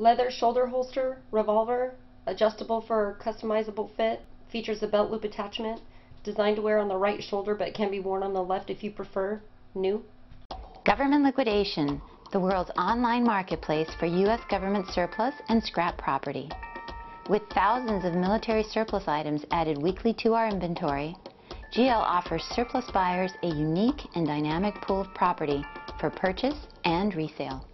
Leather shoulder holster, Revolver, adjustable for customizable fit, features a belt loop attachment, designed to wear on the right shoulder but can be worn on the left if you prefer. New. Government Liquidation, the world's online marketplace for U.S. government surplus and scrap property. With thousands of military surplus items added weekly to our inventory, GL offers surplus buyers a unique and dynamic pool of property for purchase and resale.